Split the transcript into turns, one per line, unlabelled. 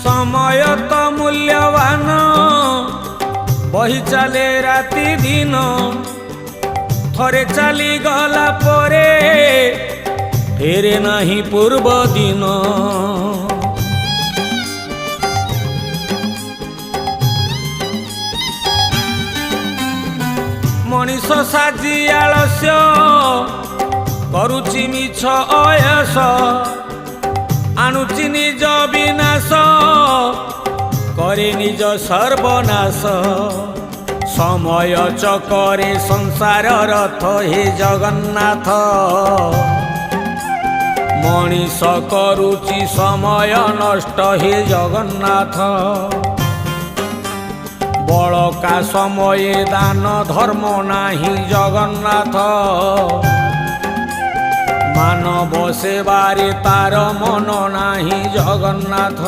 समय तो मूल्यवान बही चले राति दिन थरे चली गला परे फेरे नहीं पूर्व दिन मनीष साजी आलस्य करुची मिछ अयस आणुची निज विनाश करे निज सर्वनाश समय चकरे संसार रथ हे जगन्नाथ मनीष करुची समय नष्ट हे जगन्नाथ बड़का समय दान धर्म नाही जगन्नाथ मानव सेवारे तार मन नाही जगन्नाथ।